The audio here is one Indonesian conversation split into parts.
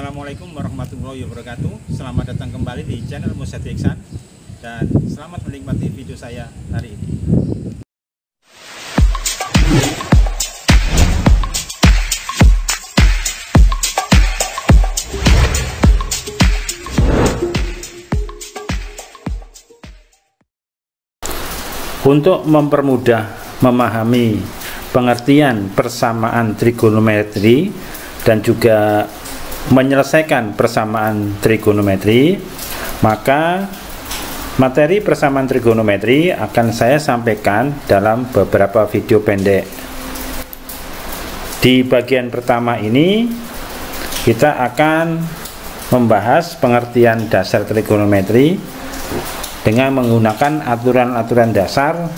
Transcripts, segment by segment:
Assalamualaikum warahmatullahi wabarakatuh. Selamat datang kembali di channel Musyati Iksan dan selamat menikmati video saya hari ini. Untuk mempermudah memahami pengertian persamaan trigonometri dan juga menyelesaikan persamaan trigonometri, maka materi persamaan trigonometri akan saya sampaikan dalam beberapa video pendek. Di bagian pertama ini kita akan membahas pengertian dasar trigonometri dengan menggunakan aturan-aturan dasar,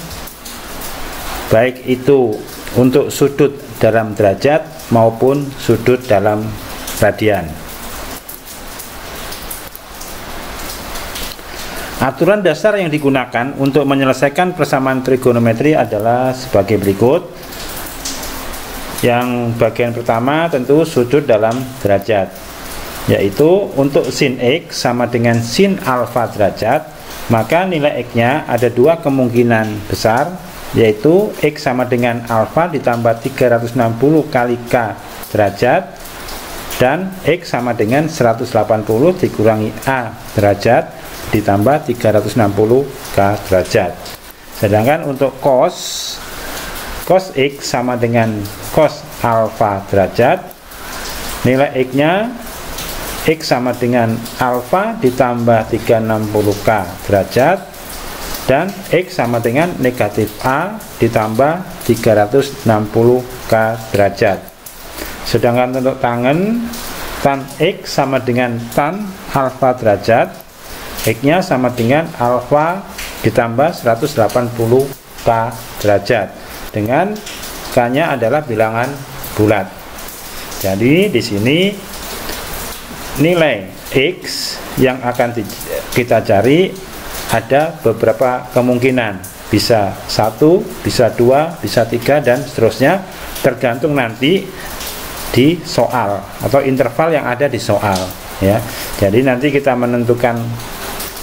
baik itu untuk sudut dalam derajat maupun sudut dalam radian. Aturan dasar yang digunakan untuk menyelesaikan persamaan trigonometri adalah sebagai berikut. Yang bagian pertama tentu sudut dalam derajat, yaitu untuk sin X sama dengan sin alfa derajat, maka nilai X-nya ada dua kemungkinan besar, yaitu X sama dengan alfa ditambah 360 kali K derajat, dan X sama dengan 180 dikurangi A derajat ditambah 360 K derajat. Sedangkan untuk cos X sama dengan cos alfa derajat, nilai X-nya X sama dengan alfa ditambah 360 K derajat, dan X sama dengan negatif A ditambah 360 K derajat. Sedangkan untuk tan X sama dengan tan alfa derajat, X-nya sama dengan alfa ditambah 180 K derajat, dengan K-nya adalah bilangan bulat. Jadi di sini nilai X yang akan kita cari ada beberapa kemungkinan, bisa 1, bisa 2, bisa 3, dan seterusnya, tergantung nanti di soal atau interval yang ada di soal, ya. Jadi nanti kita menentukan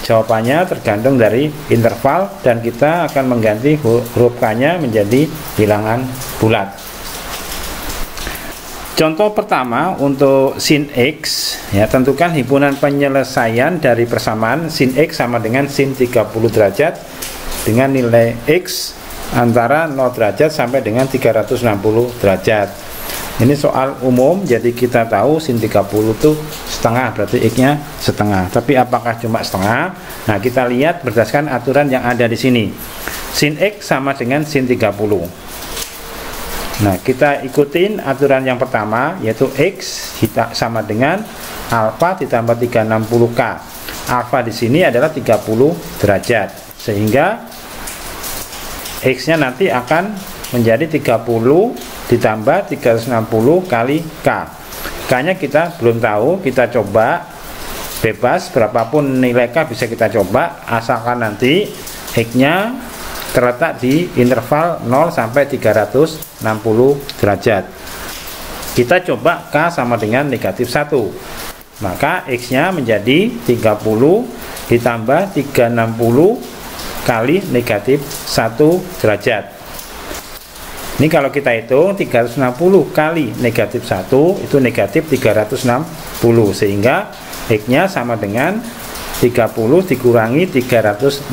jawabannya tergantung dari interval, dan kita akan mengganti huruf K-nya menjadi bilangan bulat. Contoh pertama untuk sin X, ya, tentukan himpunan penyelesaian dari persamaan sin X sama dengan sin 30 derajat dengan nilai X antara 0 derajat sampai dengan 360 derajat. Ini soal umum, jadi kita tahu sin 30 itu setengah, berarti X-nya setengah. Tapi apakah cuma setengah? Nah, kita lihat berdasarkan aturan yang ada di sini. Sin X sama dengan sin 30. Nah, kita ikutin aturan yang pertama, yaitu X sama dengan alfa ditambah 360K. Alfa di sini adalah 30 derajat, sehingga X-nya nanti akan menjadi 30 ditambah 360 kali K. K-nya kita belum tahu, kita coba bebas, berapapun nilai K bisa kita coba, asalkan nanti X-nya terletak di interval 0 sampai 360 derajat. Kita coba K sama dengan negatif 1, maka X-nya menjadi 30 ditambah 360 kali negatif 1 derajat. Ini kalau kita hitung 360 kali negatif 1 itu negatif 360, sehingga X-nya sama dengan 30 dikurangi 360,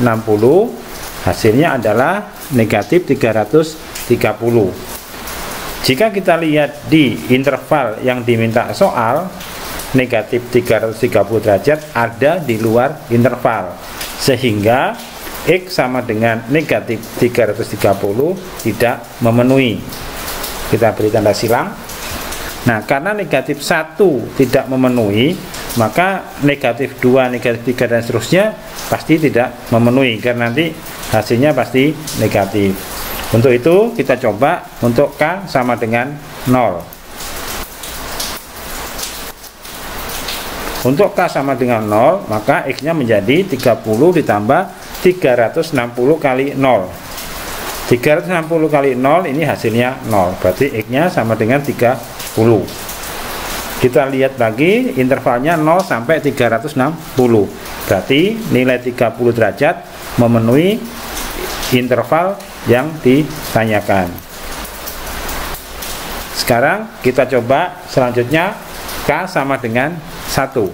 hasilnya adalah negatif 330. Jika kita lihat di interval yang diminta soal, negatif 330 derajat ada di luar interval, sehingga X sama dengan negatif 330 tidak memenuhi. Kita beri tanda silang. Nah, karena negatif 1 tidak memenuhi, maka negatif 2, negatif 3, dan seterusnya pasti tidak memenuhi, karena nanti hasilnya pasti negatif. Untuk itu kita coba untuk K sama dengan 0. Untuk K sama dengan 0, maka X-nya menjadi 30 ditambah 360 kali 0. 360 kali 0 ini hasilnya 0, berarti X-nya sama dengan 30. Kita lihat lagi intervalnya 0 sampai 360. Berarti nilai 30 derajat memenuhi interval yang ditanyakan. Sekarang kita coba selanjutnya K sama dengan 1.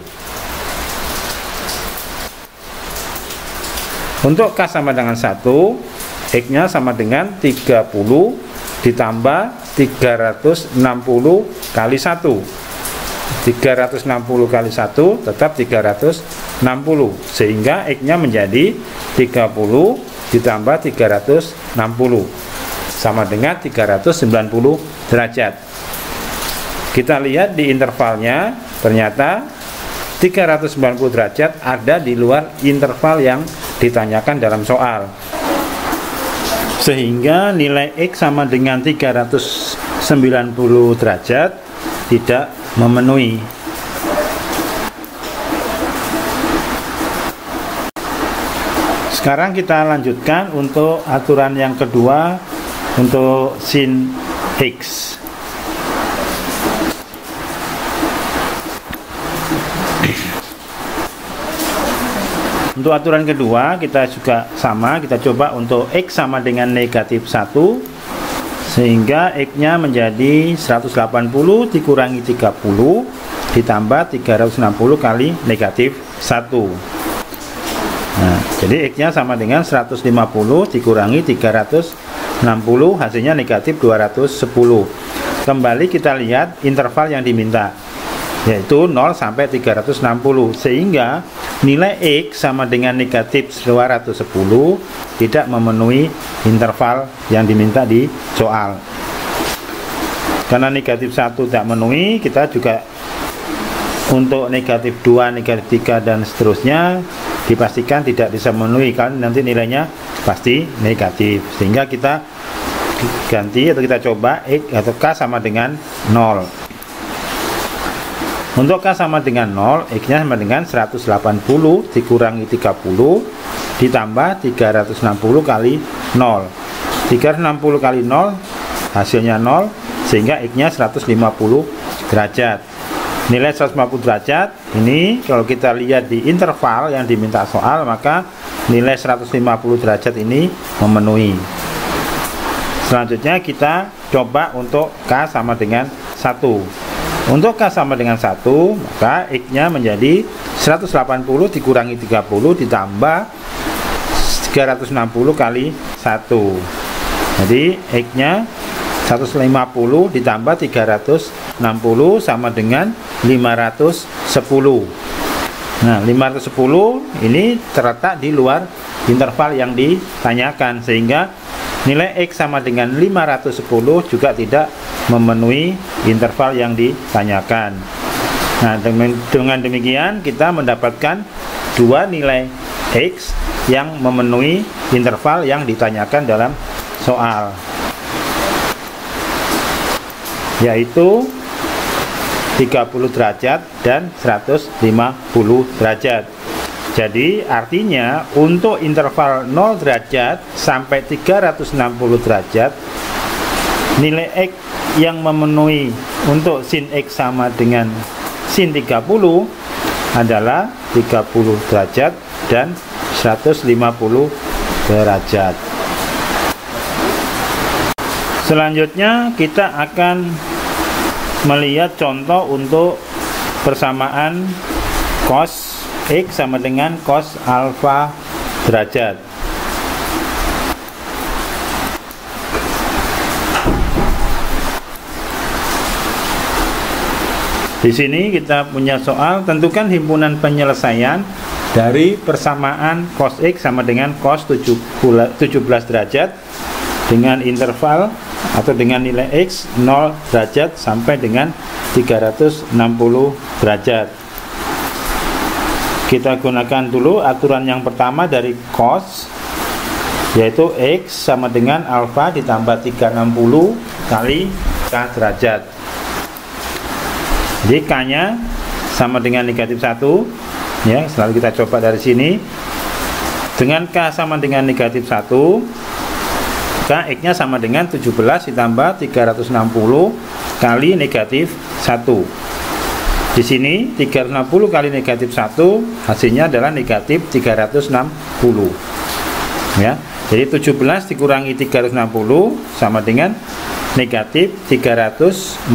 Untuk K sama dengan 1, X-nya sama dengan 30 ditambah 360 kali 1. 360 kali 1 tetap 360, sehingga X-nya menjadi 30 ditambah 360 sama dengan 390 derajat. Kita lihat di intervalnya, ternyata 390 derajat ada di luar interval yang ditanyakan dalam soal, sehingga nilai X sama dengan 390 derajat tidak memenuhi. Sekarang kita lanjutkan untuk aturan yang kedua untuk sin X. Untuk aturan kedua kita juga sama, kita coba untuk X sama dengan negatif 1, sehingga X-nya menjadi 180 dikurangi 30 ditambah 360 kali negatif 1. Nah, jadi X-nya sama dengan 150 dikurangi 360, hasilnya negatif 210. Kembali kita lihat interval yang diminta, yaitu 0 sampai 360, sehingga nilai X sama dengan negatif 210 tidak memenuhi interval yang diminta di soal. Karena negatif 1 tidak memenuhi, kita juga untuk negatif 2, negatif 3 dan seterusnya dipastikan tidak bisa memenuhi, kan nanti nilainya pasti negatif, sehingga kita ganti atau kita coba X atau K sama dengan 0. Untuk K sama dengan 0, X-nya sama dengan 180 dikurangi 30 ditambah 360 kali 0. 360 kali 0 hasilnya 0, sehingga X-nya 150 derajat. Nilai 150 derajat ini kalau kita lihat di interval yang diminta soal, maka nilai 150 derajat ini memenuhi. Selanjutnya kita coba untuk K sama dengan 1. Untuk K sama dengan 1, maka X-nya menjadi 180 dikurangi 30 ditambah 360 kali 1. Jadi X-nya 150 ditambah 360 sama dengan 510. Nah, 510 ini terletak di luar interval yang ditanyakan, sehingga nilai X sama dengan 510 juga tidak memenuhi interval yang ditanyakan. Nah, dengan demikian kita mendapatkan dua nilai X yang memenuhi interval yang ditanyakan dalam soal, yaitu 30 derajat dan 150 derajat. Jadi artinya untuk interval 0 derajat sampai 360 derajat, nilai X yang memenuhi untuk sin X sama dengan sin 30 adalah 30 derajat dan 150 derajat. Selanjutnya kita akan melihat contoh untuk persamaan cos X sama dengan cos alfa derajat. Di sini kita punya soal, tentukan himpunan penyelesaian dari persamaan cos X sama dengan cos 17 derajat dengan interval atau dengan nilai X 0 derajat sampai dengan 360 derajat. Kita gunakan dulu aturan yang pertama dari cos, yaitu X sama dengan alfa ditambah 360 kali K derajat. Jadi K-nya sama dengan negatif 1, ya, selalu kita coba dari sini. Dengan K sama dengan negatif 1, K X-nya sama dengan 17 ditambah 360 kali negatif 1. Di sini 360 kali negatif 1 hasilnya adalah negatif 360 ya. Jadi 17 dikurangi 360 sama dengan negatif 343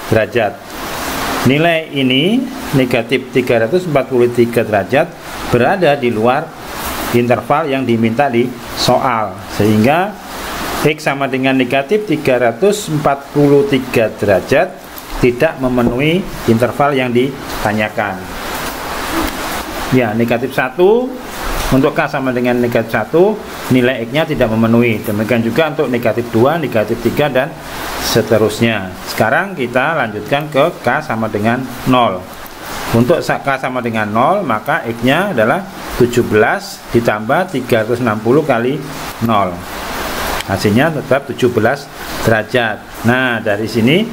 derajat. Nilai ini negatif 343 derajat berada di luar interval yang diminta di soal, sehingga X sama dengan negatif 343 derajat tidak memenuhi interval yang ditanyakan. Ya, negatif 1 untuk K sama dengan negatif 1, nilai X-nya tidak memenuhi. Demikian juga untuk negatif 2, negatif 3, dan seterusnya. Sekarang kita lanjutkan ke K sama dengan 0. Untuk K sama dengan 0, maka X-nya adalah 17 ditambah 360 kali 0. Hasilnya tetap 17 derajat. Nah, dari sini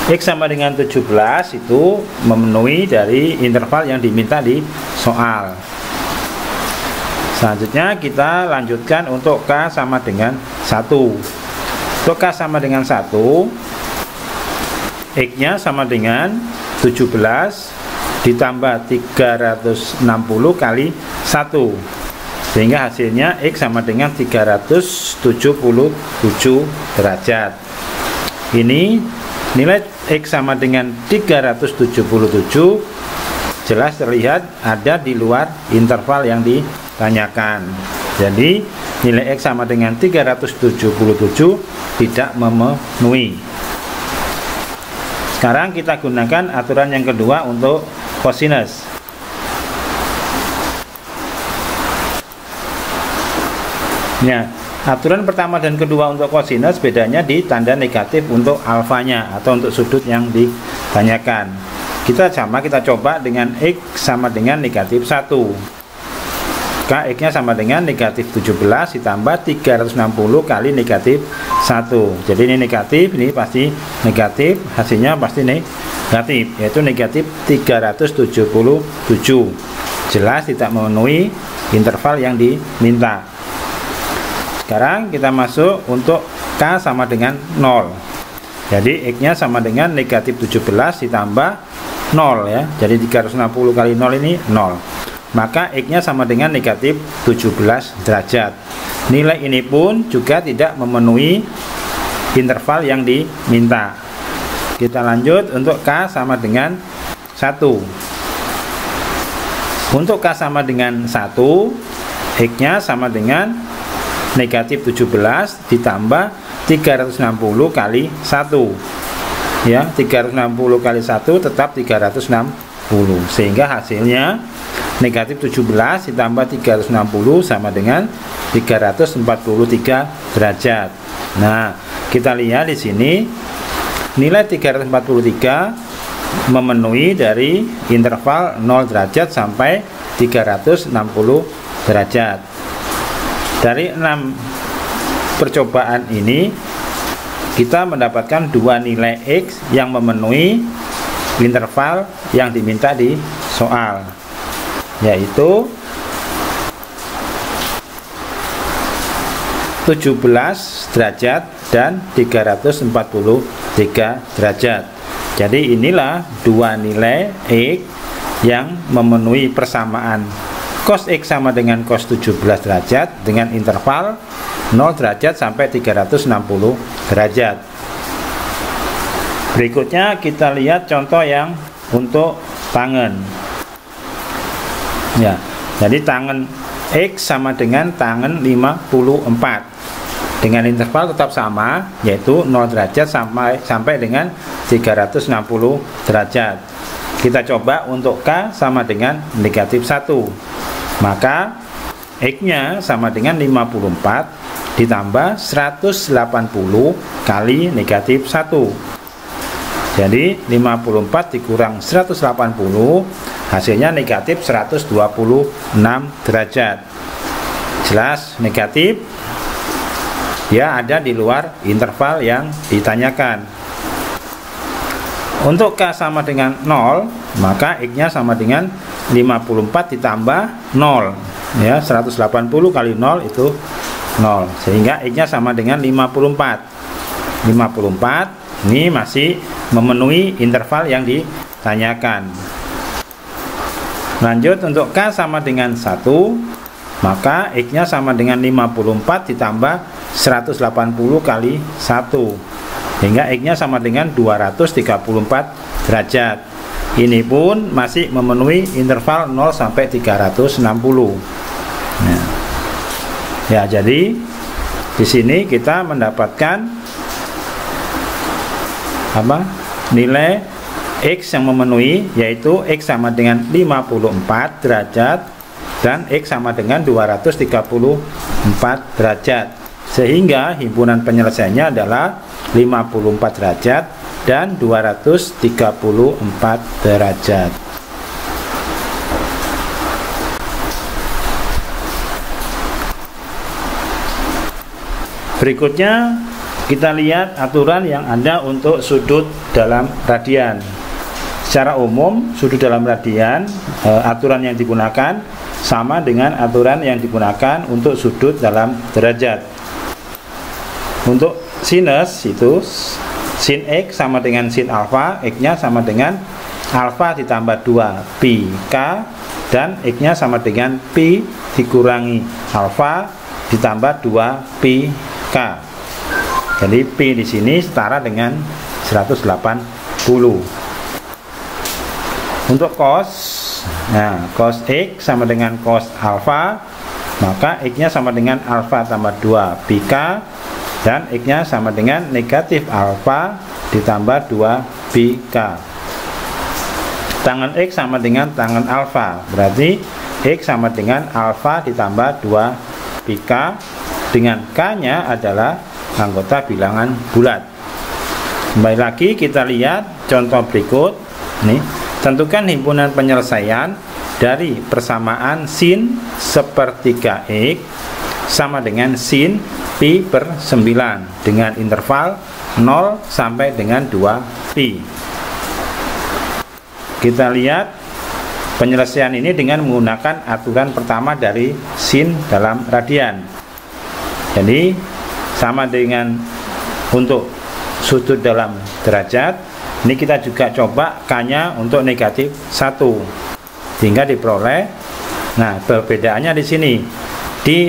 X sama dengan 17 itu memenuhi dari interval yang diminta di soal. Selanjutnya kita lanjutkan untuk K sama dengan 1. Untuk K sama dengan 1, X-nya sama dengan 17 ditambah 360 kali 1, sehingga hasilnya X sama dengan 377 derajat. Ini nilai X sama dengan 377 jelas terlihat ada di luar interval yang ditanyakan. Jadi nilai X sama dengan 377 tidak memenuhi. Sekarang kita gunakan aturan yang kedua untuk kosinus. Ya, aturan pertama dan kedua untuk kosinus bedanya di tanda negatif untuk alfanya atau untuk sudut yang ditanyakan. Kita coba dengan X sama dengan negatif 1. X-nya sama dengan negatif 17 ditambah 360 kali negatif 1. Jadi ini negatif, ini pasti negatif, hasilnya pasti negatif, yaitu negatif 377. Jelas tidak memenuhi interval yang diminta. Sekarang kita masuk untuk K sama dengan 0. Jadi X-nya sama dengan negatif 17 ditambah 0 ya. Jadi 360 kali 0 ini 0. Maka X-nya sama dengan negatif 17 derajat. Nilai ini pun juga tidak memenuhi interval yang diminta. Kita lanjut untuk K sama dengan 1. Untuk K sama dengan 1, X-nya sama dengan negatif 17 ditambah 360 kali 1. Ya, 360 kali 1 tetap 360, sehingga hasilnya negatif 17 ditambah 360 sama dengan 343 derajat. Nah, kita lihat di sini nilai 343 memenuhi dari interval 0 derajat sampai 360 derajat. Dari 6 percobaan ini kita mendapatkan dua nilai X yang memenuhi interval yang diminta di soal, yaitu 17 derajat dan 343 derajat. Jadi inilah dua nilai X yang memenuhi persamaan cos X sama dengan cos 17 derajat dengan interval 0 derajat sampai 360 derajat. Berikutnya kita lihat contoh yang untuk tangen. Ya, jadi tangen X sama dengan tangen 54 dengan interval tetap sama, yaitu 0 derajat sampai dengan 360 derajat. Kita coba untuk K sama dengan negatif 1. Maka X-nya sama dengan 54 ditambah 180 kali negatif 1. Jadi 54 dikurang 180 hasilnya negatif 126 derajat. Jelas negatif, dia ada di luar interval yang ditanyakan. Untuk K sama dengan 0, maka X-nya sama dengan 54 ditambah 0 ya, 180 kali 0 itu 0, sehingga X-nya sama dengan 54. 54 Ini masih memenuhi interval yang ditanyakan. Lanjut, untuk K sama dengan 1, maka X-nya sama dengan 54 ditambah 180 kali 1, sehingga X-nya sama dengan 234 derajat. Ini pun masih memenuhi interval 0 sampai 360. Ya, jadi di sini kita mendapatkan nilai X yang memenuhi, yaitu X sama dengan 54 derajat dan X sama dengan 234 derajat, sehingga himpunan penyelesaiannya adalah 54 derajat dan 234 derajat. Berikutnya kita lihat aturan yang ada untuk sudut dalam radian. Secara umum, sudut dalam radian, aturan yang digunakan sama dengan aturan yang digunakan untuk sudut dalam derajat. Untuk sinus itu sin X sama dengan sin alfa, X-nya sama dengan alfa ditambah 2 pi K, dan X-nya sama dengan pi dikurangi alfa ditambah 2 pi K. Jadi pi di sini setara dengan 180. Untuk cos, nah cos X sama dengan cos alfa, maka X-nya sama dengan alfa tambah 2 pi K, dan X-nya sama dengan negatif alfa ditambah 2 pi K. Tangan X sama dengan tangan alfa, berarti X sama dengan alfa ditambah 2 pi K, dengan K-nya adalah anggota bilangan bulat. Kembali lagi kita lihat contoh berikut. Nih, tentukan himpunan penyelesaian dari persamaan sin sepertiga X sama dengan sin pi per 9 dengan interval 0 sampai dengan 2 pi. Kita lihat penyelesaian ini dengan menggunakan aturan pertama dari sin dalam radian. Jadi sama dengan untuk sudut dalam derajat, ini kita juga coba K-nya untuk negatif 1, sehingga diperoleh. Nah, perbedaannya di sini. Di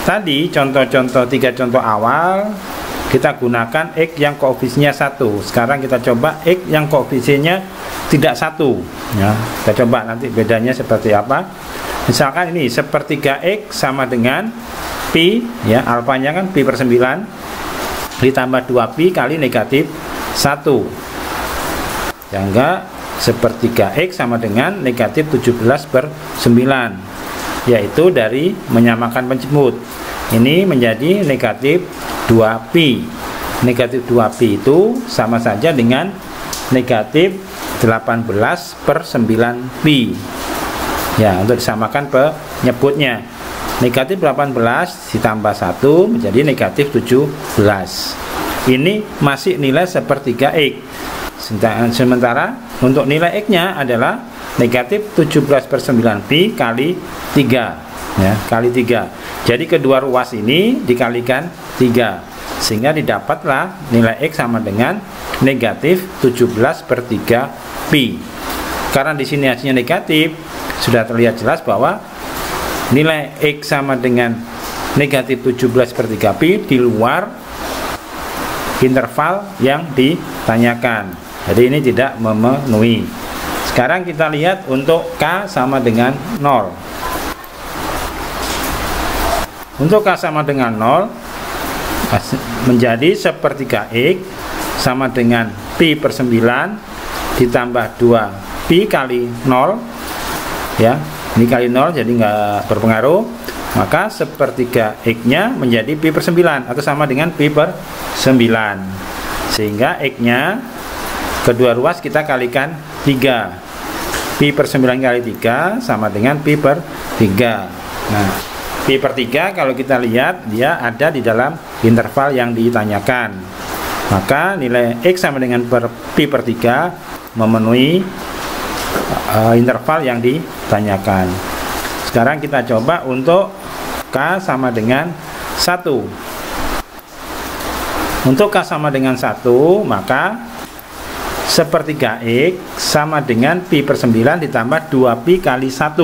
tadi contoh-contoh 3 contoh awal kita gunakan X yang koefisiennya 1. Sekarang kita coba X yang koefisiennya tidak 1. Ya, kita coba nanti bedanya seperti apa. Misalkan ini sepertiga X sama dengan pi, ya, alfanya kan pi per 9 ditambah 2 pi kali negatif 1, sehingga sepertiga X sama dengan negatif 17 per 9, yaitu dari menyamakan penjemput. Ini menjadi negatif 2 pi. Negatif 2 pi itu sama saja dengan negatif 18 per 9 pi. Ya, untuk disamakan penyebutnya, negatif 18 ditambah 1 menjadi negatif 17. Ini masih nilai sepertiga X. Sementara untuk nilai X-nya adalah negatif 17 per 9 pi kali 3, ya, kali 3. Jadi kedua ruas ini dikalikan 3, sehingga didapatlah nilai X sama dengan negatif 17 per 3 pi. Karena di sini hasilnya negatif, sudah terlihat jelas bahwa nilai X sama dengan negatif 17 per 3 pi di luar interval yang ditanyakan. Jadi ini tidak memenuhi. Sekarang kita lihat untuk K sama dengan 0. Untuk K sama dengan 0 menjadi sepertiga X sama dengan pi per 9 ditambah 2 pi kali 0, ya, ini kali 0 jadi nggak berpengaruh, maka sepertiga X-nya menjadi pi per 9 atau sama dengan pi per 9, sehingga X-nya kedua ruas kita kalikan 3, pi per 9 kali 3 sama dengan pi per 3. Nah, pi per 3 kalau kita lihat dia ada di dalam interval yang ditanyakan, maka nilai X sama dengan pi per 3 memenuhi interval yang ditanyakan. Sekarang kita coba untuk K sama dengan 1. Untuk K sama dengan 1, maka sepertiga X sama dengan pi per 9 ditambah 2pi kali 1.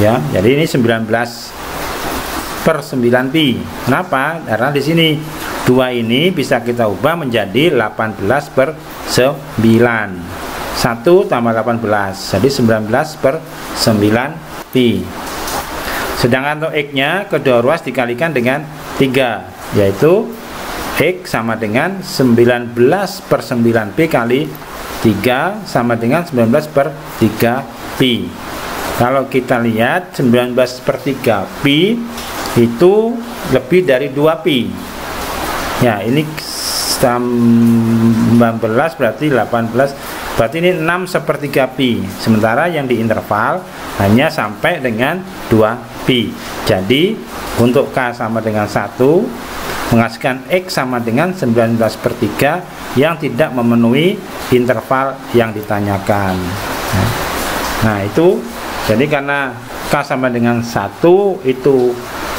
Ya, jadi ini 19 per 9pi. Kenapa? Karena di sini 2 ini bisa kita ubah menjadi 18 per 9. 1 tambah 18, jadi 19 per 9pi. Sedangkan untuk X-nya kedua ruas dikalikan dengan 3, yaitu X sama dengan 19 per 9pi kali 3 sama dengan 19 per 3pi. Kalau kita lihat 19 per 3pi itu lebih dari 2pi. Ya, ini 19 berarti 18, berarti ini 6 sepertiga pi. Sementara yang di interval hanya sampai dengan 2pi. Jadi untuk K sama dengan 1 menghasilkan X sama dengan 19 per 3 yang tidak memenuhi interval yang ditanyakan. Nah itu, jadi karena K sama dengan 1 itu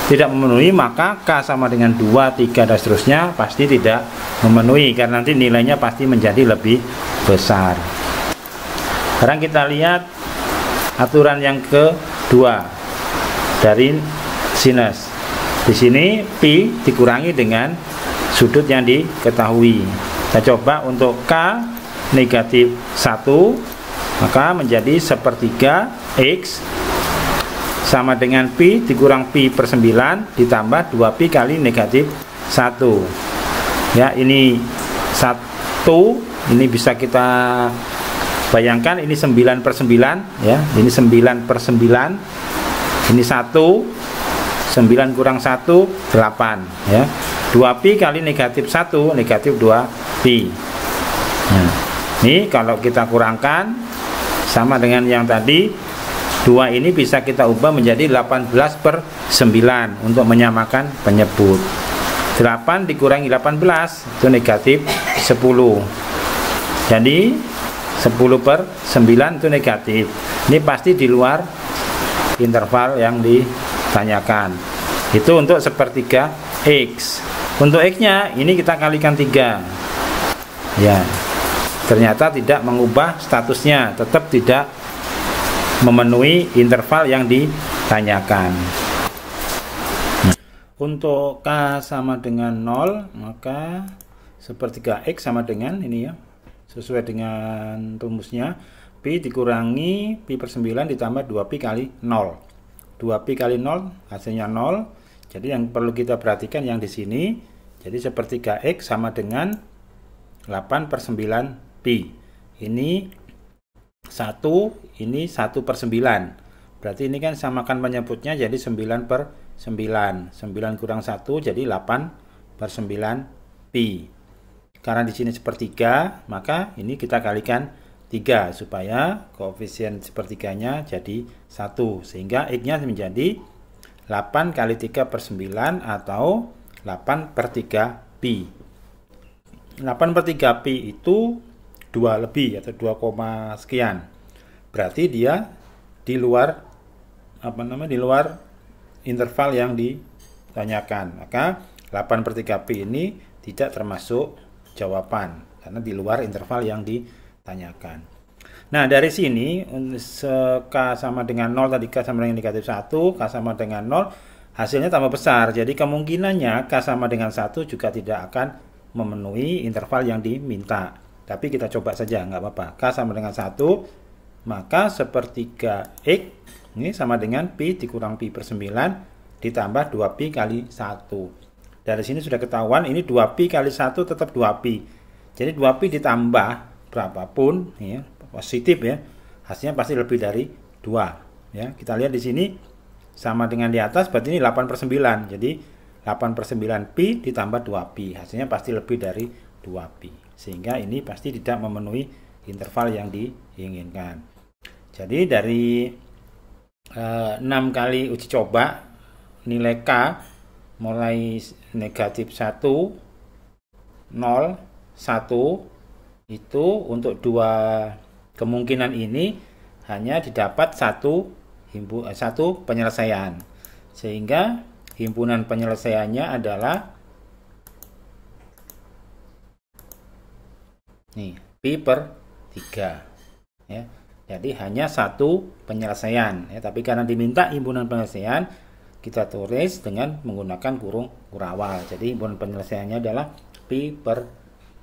tidak memenuhi, maka K sama dengan 2, 3 dan seterusnya pasti tidak memenuhi, karena nanti nilainya pasti menjadi lebih besar. Sekarang kita lihat aturan yang kedua dari sinus. Di sini pi dikurangi dengan sudut yang diketahui. Kita coba untuk K negatif 1, maka menjadi sepertiga X sama dengan pi dikurang pi per 9 ditambah 2pi kali negatif 1. Ya, ini 1, ini bisa kita bayangkan, ini 9 per 9 ya, ini 9 per 9, ini 1, 9 kurang 1 8 ya. 2pi kali negatif 1 negatif 2pi. Nah, ini kalau kita kurangkan sama dengan yang tadi, 2 ini bisa kita ubah menjadi 18 per 9 untuk menyamakan penyebut. 8 dikurangi 18 itu negatif 10. Jadi 10 per 9 itu negatif. Ini pasti di luar interval yang ditanyakan. Itu untuk sepertiga X. Untuk X-nya ini kita kalikan 3. Ya. Ternyata tidak mengubah statusnya, tetap tidak memenuhi interval yang ditanyakan. Untuk K sama dengan 0, maka sepertiga X sama dengan ini ya, sesuai dengan rumusnya, pi dikurangi pi per 9 ditambah 2pi kali 0. 2pi kali 0 hasilnya 0. Jadi yang perlu kita perhatikan yang di sini, jadi sepertiga X sama dengan 8 per 9pi. Ini 1, ini 1 per 9. Berarti ini kan samakan penyebutnya jadi 9 per 9. 9 kurang 1 jadi 8 per 9pi. Karena di sini sepertiga, maka ini kita kalikan 3 supaya koefisien sepertiganya jadi 1. Sehingga X-nya menjadi 8 kali 3 per 9 atau 8 per 3pi. 8 per 3pi itu 2 lebih atau 2, sekian. Berarti dia di luar di luar interval yang ditanyakan. Maka 8 per 3pi ini tidak termasuk jawaban karena di luar interval yang ditanyakan. Nah, dari sini K sama dengan 0 tadi, K sama dengan negatif 1, K sama dengan 0, hasilnya tambah besar. Jadi kemungkinannya K sama dengan 1 juga tidak akan memenuhi interval yang diminta. Tapi kita coba saja, nggak apa-apa. K sama dengan 1, maka sepertiga X ini sama dengan pi dikurang pi per 9 ditambah 2pi kali 1. Dari sini sudah ketahuan, ini 2pi kali 1 tetap 2pi. Jadi 2pi ditambah berapapun, ya, positif ya, hasilnya pasti lebih dari 2. Ya, kita lihat di sini sama dengan di atas, berarti ini 8 per 9. Jadi 8 per 9pi ditambah 2pi, hasilnya pasti lebih dari 2pi. Sehingga ini pasti tidak memenuhi interval yang diinginkan. Jadi dari 6 kali uji coba, nilai K mulai negatif 1, 0, 1 itu untuk dua kemungkinan ini hanya didapat satu penyelesaian. Sehingga himpunan penyelesaiannya adalah Nih, pi per 3 ya. Jadi hanya satu penyelesaian ya, tapi karena diminta himpunan penyelesaian, kita tulis dengan menggunakan kurung kurawal. Jadi himpunan penyelesaiannya adalah pi per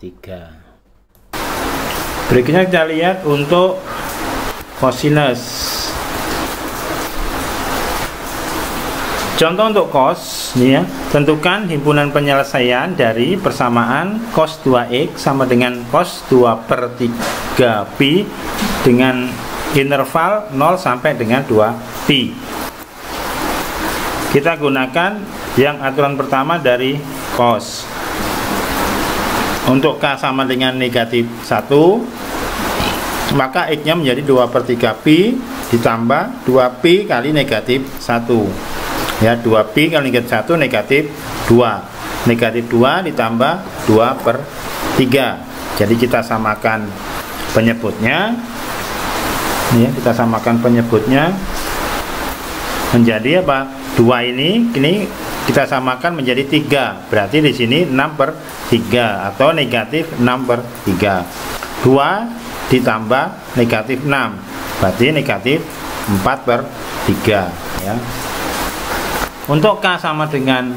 3. Berikutnya kita lihat untuk cosinus. Contoh untuk cos nih ya, tentukan himpunan penyelesaian dari persamaan cos 2x sama dengan cos 2 per 3 pi dengan interval 0 sampai dengan 2 pi. Kita gunakan yang aturan pertama dari cos. Untuk k sama dengan negatif 1, maka x nya menjadi 2 per 3 pi ditambah 2 pi kali negatif 1 ya. 2pi kali negatif 1 negatif 2, negatif 2 ditambah 2 per 3. Jadi kita samakan penyebutnya ya, kita samakan penyebutnya menjadi apa? 2 ini kita samakan menjadi 3, berarti di sini 6 per 3 atau negatif 6 per 3. 2 ditambah negatif 6 berarti negatif 4 per 3 ya. Untuk k sama dengan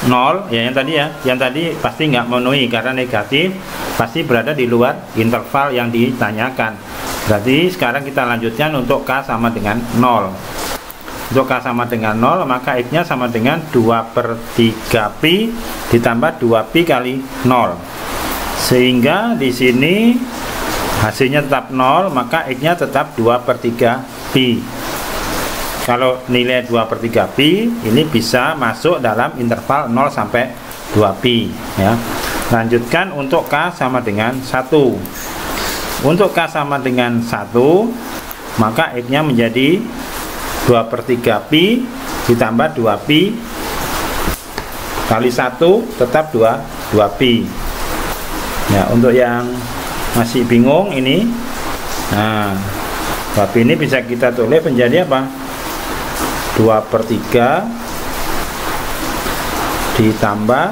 0 ya, yang tadi pasti nggak memenuhi karena negatif, pasti berada di luar interval yang ditanyakan. Berarti sekarang kita lanjutkan untuk k sama dengan 0. Untuk k sama dengan 0, maka x nya sama dengan 2 per 3 pi ditambah 2 pi kali 0. Sehingga di sini hasilnya tetap 0, maka x nya tetap 2 per 3 pi. Kalau nilai 2 per 3 pi ini bisa masuk dalam interval 0 sampai 2 pi ya. Lanjutkan untuk k sama dengan 1. Untuk k sama dengan 1, maka x nya menjadi 2 per 3 pi ditambah 2 pi kali 1 tetap 2 pi ya. Untuk yang masih bingung ini, nah 2 pi ini bisa kita tulis menjadi apa? 2 per 3 ditambah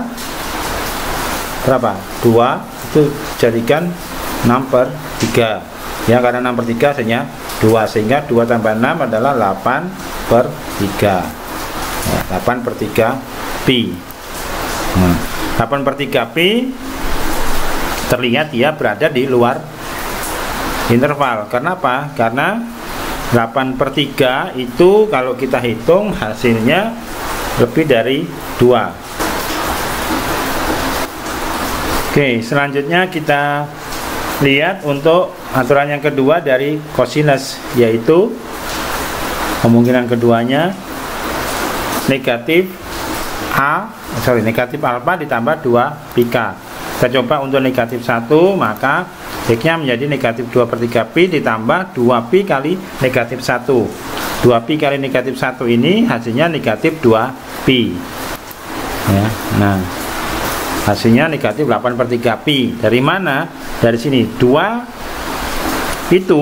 berapa? 2 itu jadikan 6 per 3 ya, karena 6 per 3 hasilnya 2, sehingga 2 tambah 6 adalah 8 per 3 ya, 8 per 3 pi. 8 per 3 pi terlihat dia berada di luar interval. Kenapa? Karena 8 per 3 itu kalau kita hitung hasilnya lebih dari 2. Oke, selanjutnya kita lihat untuk aturan yang kedua dari cosinus, yaitu kemungkinan keduanya negatif alfa ditambah 2 pi k. Kita coba untuk negatif 1, maka x nya menjadi negatif 2 per 3 pi ditambah 2 pi kali negatif 1. 2 pi kali negatif 1 ini hasilnya negatif 2 pi ya. Nah, hasilnya negatif 8 per 3 pi. Dari mana? Dari sini 2 itu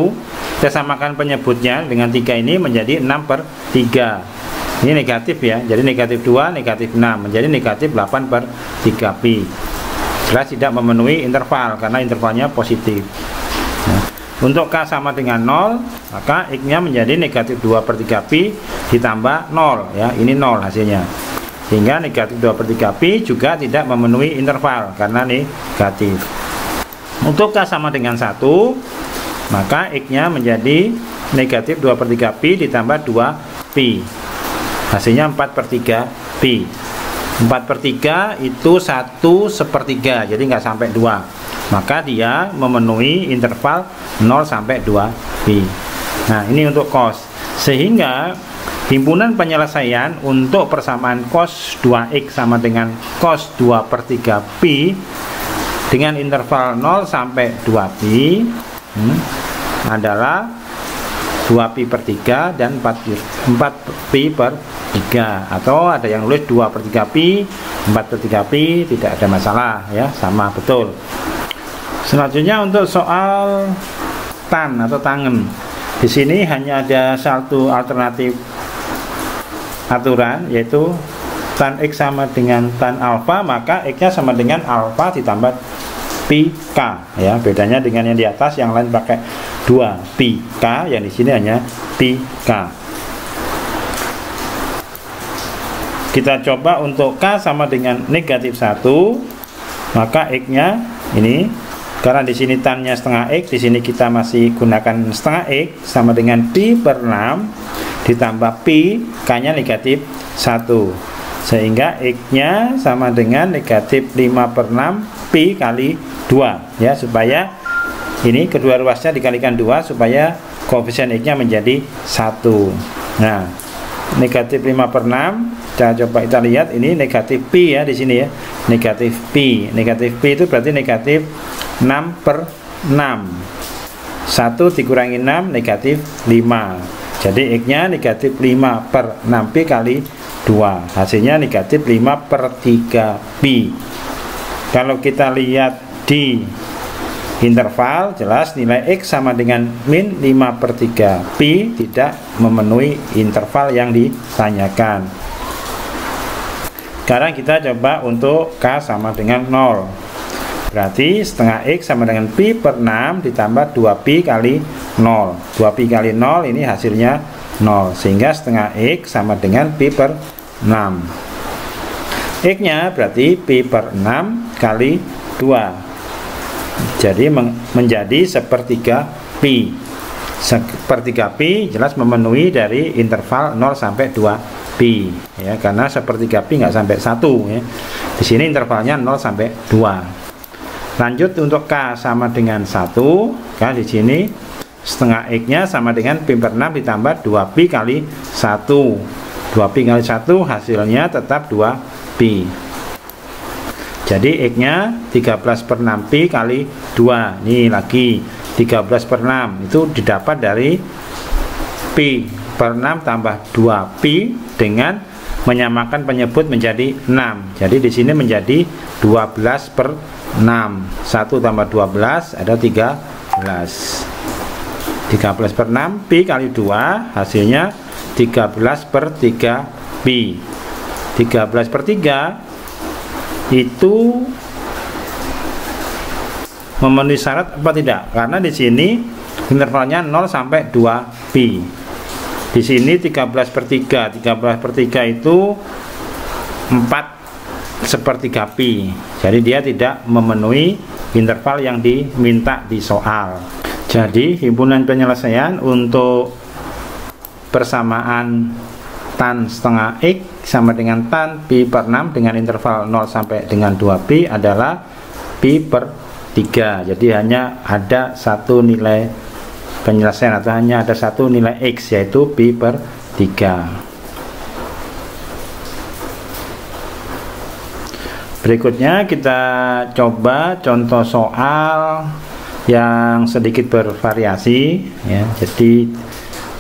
kita samakan penyebutnya dengan 3 ini menjadi 6 per 3. Ini negatif ya, jadi negatif 2 negatif 6 menjadi negatif 8 per 3 pi. Jelas tidak memenuhi interval karena intervalnya positif. Nah, untuk k sama dengan 0, maka x nya menjadi negatif 2 per 3 pi ditambah 0 ya, ini 0 hasilnya. Sehingga negatif 2 per 3 pi juga tidak memenuhi interval karena negatif. Untuk k sama dengan 1, maka x nya menjadi negatif 2 per 3 pi ditambah 2 pi. Hasilnya 4 per 3 pi. 4 per 3 itu 1/3, jadi nggak sampai 2, maka dia memenuhi interval 0 sampai 2 pi. Nah, ini untuk cos. Sehingga himpunan penyelesaian untuk persamaan cos 2x sama dengan cos 2 per 3 pi dengan interval 0 sampai 2 pi adalah 2 pi per 3 dan 4 pi per 3, atau ada yang nulis 2 per 3 pi, 4 per 3 pi, tidak ada masalah ya, sama betul. Selanjutnya untuk soal tan atau tangen. Di sini hanya ada satu alternatif aturan, yaitu tan x sama dengan tan alfa, maka x nya sama dengan alfa ditambah pi K ya. Bedanya dengan yang di atas, yang lain pakai 2 pi K, yang di sini hanya pi K. Kita coba untuk K sama dengan negatif 1, maka X-nya ini, karena di sini tan-nya setengah X, di sini kita masih gunakan setengah X, sama dengan pi per 6 ditambah pi, K-nya negatif 1, sehingga X-nya sama dengan negatif 5 per 6 pi kali 2 ya, supaya ini kedua ruasnya dikalikan 2 supaya koefisien X-nya menjadi 1. Nah, negatif 5 per 6, kita lihat ini negatif pi ya di sini ya, negatif pi itu berarti negatif 6 per 6, 1 dikurangi 6 negatif 5, jadi X nya negatif 5 per 6 pi kali 2, hasilnya negatif 5 per 3 pi. Kalau kita lihat di interval, jelas nilai X sama dengan min 5 per 3 pi tidak memenuhi interval yang ditanyakan. Sekarang kita coba untuk K sama dengan 0, berarti setengah X sama dengan pi per 6 ditambah 2 pi kali 0, 2 pi kali 0 ini hasilnya 0, sehingga setengah X sama dengan pi per 6. X nya berarti pi per 6 kali 2, jadi menjadi sepertiga pi. Sepertiga pi jelas memenuhi dari interval 0 sampai 2 pi ya, karena sepertiga pi nggak sampai 1 ya. Di sini intervalnya 0 sampai 2. Lanjut untuk K sama dengan 1, kan di sini setengah X nya sama dengan pi per 6 ditambah 2 pi kali 1, 2 pi kali 1 hasilnya tetap 2 pi. Jadi X nya 13 per 6 pi kali 2, ini lagi 13 per 6 itu didapat dari pi per 6 tambah 2 pi dengan menyamakan penyebut menjadi 6. Jadi di sini menjadi 12 per 6. 1 tambah 12 ada 13. 13 per 6 pi kali 2 hasilnya 13 per 3 pi. 13 per 3 itu memenuhi syarat apa tidak? Karena di sini intervalnya 0 sampai 2 pi. Di sini 13 per 3, 13 per 3 itu 4 sepertiga pi. Jadi dia tidak memenuhi interval yang diminta di soal. Jadi himpunan penyelesaian untuk persamaan tan setengah X sama dengan tan pi per 6 dengan interval 0 sampai dengan 2 pi adalah pi per 3. Jadi hanya ada satu nilai penyelesaian atau hanya ada satu nilai X, yaitu pi per 3. Berikutnya kita coba contoh soal yang sedikit bervariasi ya, jadi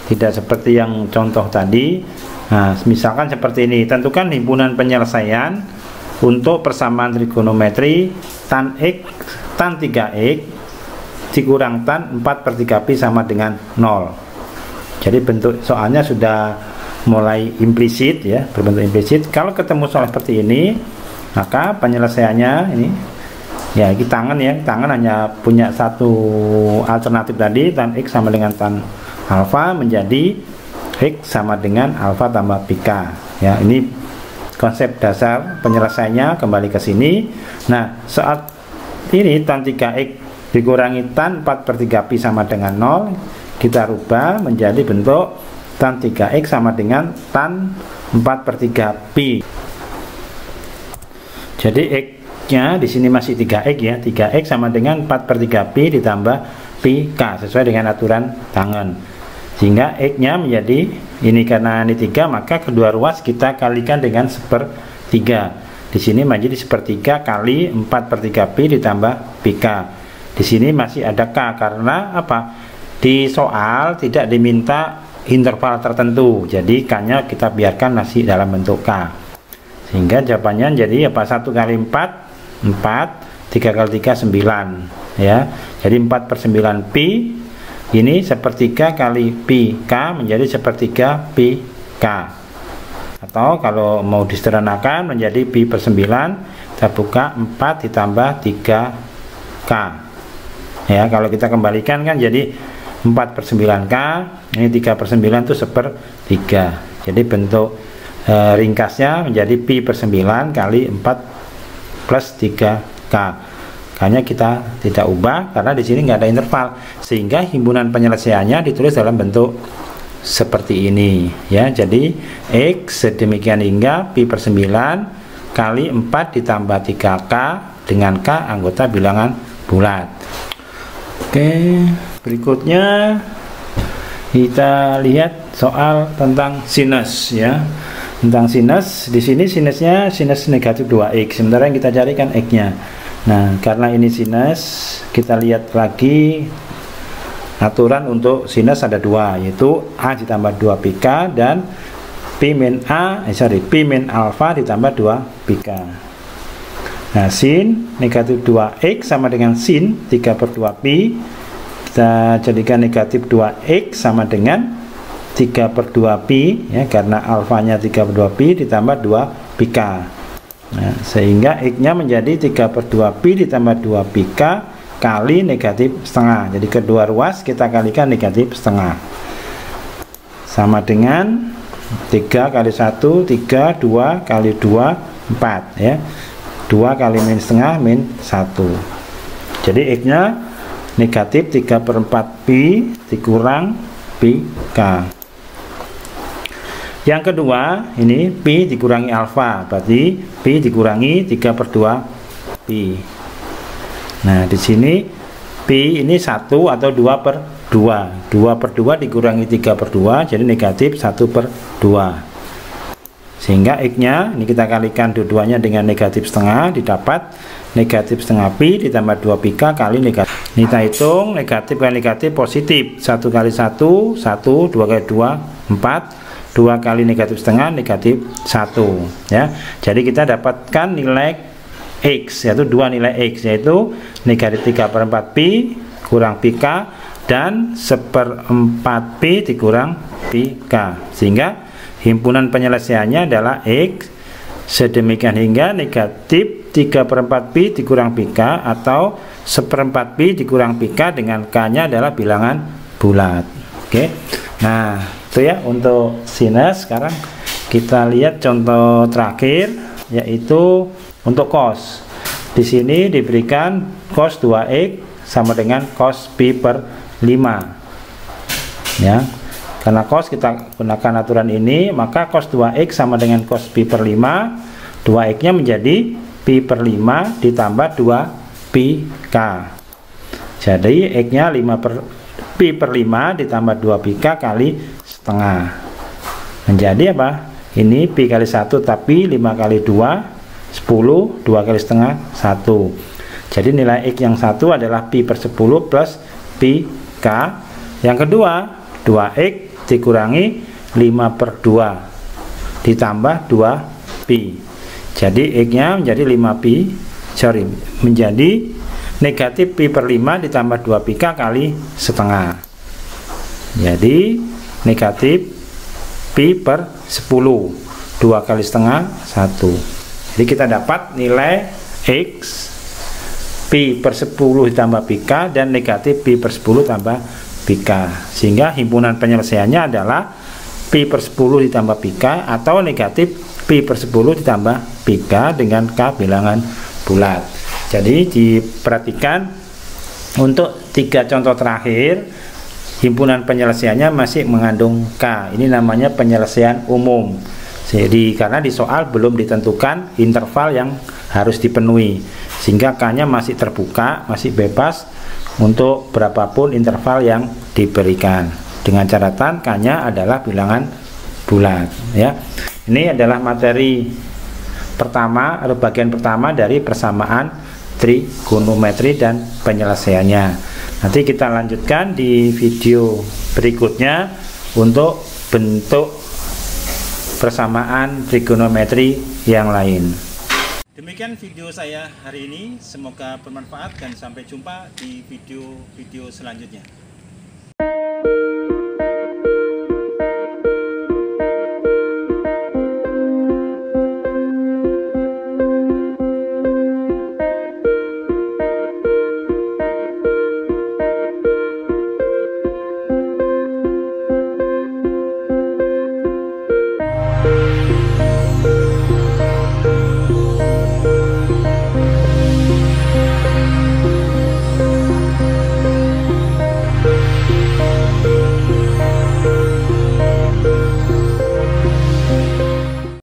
tidak seperti yang contoh tadi. Nah, misalkan seperti ini, tentukan himpunan penyelesaian untuk persamaan trigonometri tan X tan 3X dikurang tan 4 per 3 pi sama dengan 0. Jadi bentuk soalnya sudah mulai implisit ya, berbentuk implisit. Kalau ketemu soal seperti ini, maka penyelesaiannya ini ya, ini tangan ya, tangan hanya punya satu alternatif tadi, tan X sama dengan tan alfa menjadi X sama dengan alfa tambah pi K ya. Ini konsep dasar penyelesaiannya, kembali ke sini. Nah, saat ini tan 3X dikurangi tan 4 per 3 pi sama dengan 0, kita rubah menjadi bentuk tan 3X sama dengan tan 4 per 3 pi. Jadi X nya di sini masih 3X ya, 3X sama dengan 4 per 3 pi ditambah pi K sesuai dengan aturan tangan, sehingga X nya menjadi ini, karena ini 3 maka kedua ruas kita kalikan dengan 1/3. Di sini menjadi 1/3 kali 4 per 3 pi ditambah pi K. Di sini masih ada K karena apa? Di soal tidak diminta interval tertentu, jadi K-nya kita biarkan masih dalam bentuk K. Sehingga jawabannya jadi apa? 1 kali 4 4, 3 kali 3 9 ya. Jadi 4 per 9 pi, ini 1/3 kali pi K menjadi 1/3 pi K. Atau kalau mau disederhanakan menjadi pi per 9, kita buka 4 ditambah 3 K. Ya, kalau kita kembalikan kan jadi 4/9K, ini 3/9 itu 1/3. Jadi bentuk ringkasnya menjadi pi/9 kali 4 plus 3K. K-nya kita tidak ubah karena di sini nggak ada interval, sehingga himpunan penyelesaiannya ditulis dalam bentuk seperti ini ya. Jadi X sedemikian hingga pi/9 kali 4 ditambah 3K dengan K anggota bilangan bulat. Oke, berikutnya kita lihat soal tentang sinus ya. Tentang sinus, di sini sinusnya sinus negatif 2x, sementara yang kita cari kan x-nya. Nah, karena ini sinus, kita lihat lagi aturan untuk sinus ada dua, yaitu A ditambah 2πk dan Pi min alfa ditambah 2πk. Nah, sin negatif 2x sama dengan sin 3/2pi. Kita jadikan negatif 2x sama dengan 3/2pi ya, karena alfanya 3/2pi ditambah 2πk. Nah, sehingga x-nya menjadi 3/2pi ditambah 2πk kali negatif setengah. Jadi kedua ruas kita kalikan negatif setengah, sama dengan 3 kali 1 3, 2 kali 2 4 ya. 2 kali min setengah min 1. Jadi x-nya negatif 3/4pi dikurang πk. Yang kedua, ini pi dikurangi alfa, berarti pi dikurangi 3/2pi. Nah, di sini pi ini 1 atau 2/2. 2/2 dikurangi 3/2, jadi negatif 1/2. Sehingga x-nya, ini kita kalikan dua-duanya dengan negatif setengah, didapat negatif setengah pi ditambah 2πk kali negatif. Ini kita hitung, negatif kali negatif positif. 1 kali 1, 1, 2 kali 2, 4. 2 kali negatif setengah negatif 1 ya. Jadi kita dapatkan nilai X, yaitu dua nilai X, yaitu negatif 3/4pi kurang πk dan 1/4pi dikurang πk, sehingga himpunan penyelesaiannya adalah X sedemikian hingga negatif 3/4pi dikurang πk atau 1/4pi dikurang πk dengan K nya adalah bilangan bulat. Oke. Nah, itu ya untuk sinus. Sekarang kita lihat contoh terakhir, yaitu untuk cos. Di sini diberikan cos 2x sama dengan cos pi/5 ya. Karena cos kita gunakan aturan ini, maka cos 2x sama dengan cos pi/5. 2x nya menjadi pi/5 ditambah 2πk. Jadi x nya pi/5 ditambah 2πk kali setengah, menjadi apa? Ini pi kali 1, tapi 5 kali 2 10, 2 kali setengah 1. Jadi nilai x yang satu adalah pi/10 plus πk. Yang kedua 2x dikurangi 5/2 ditambah 2pi. Jadi x nya menjadi 5pi, menjadi negatif pi/5 ditambah 2πk kali setengah. Jadi negatif pi/10, 2 kali setengah 1. Jadi kita dapat nilai X pi/10 ditambah πk dan negatif pi/10 tambah πk, sehingga himpunan penyelesaiannya adalah pi/10 ditambah πk atau negatif pi/10 ditambah πk dengan K bilangan bulat. Jadi diperhatikan untuk 3 contoh terakhir, himpunan penyelesaiannya masih mengandung K. Ini namanya penyelesaian umum. Jadi karena di soal belum ditentukan interval yang harus dipenuhi, sehingga K-nya masih terbuka, masih bebas untuk berapapun interval yang diberikan. Dengan catatan K-nya adalah bilangan bulat ya. Ini adalah materi pertama atau bagian pertama dari persamaan trigonometri dan penyelesaiannya. Nanti kita lanjutkan di video berikutnya untuk bentuk persamaan trigonometri yang lain. Demikian video saya hari ini, semoga bermanfaat dan sampai jumpa di video-video selanjutnya.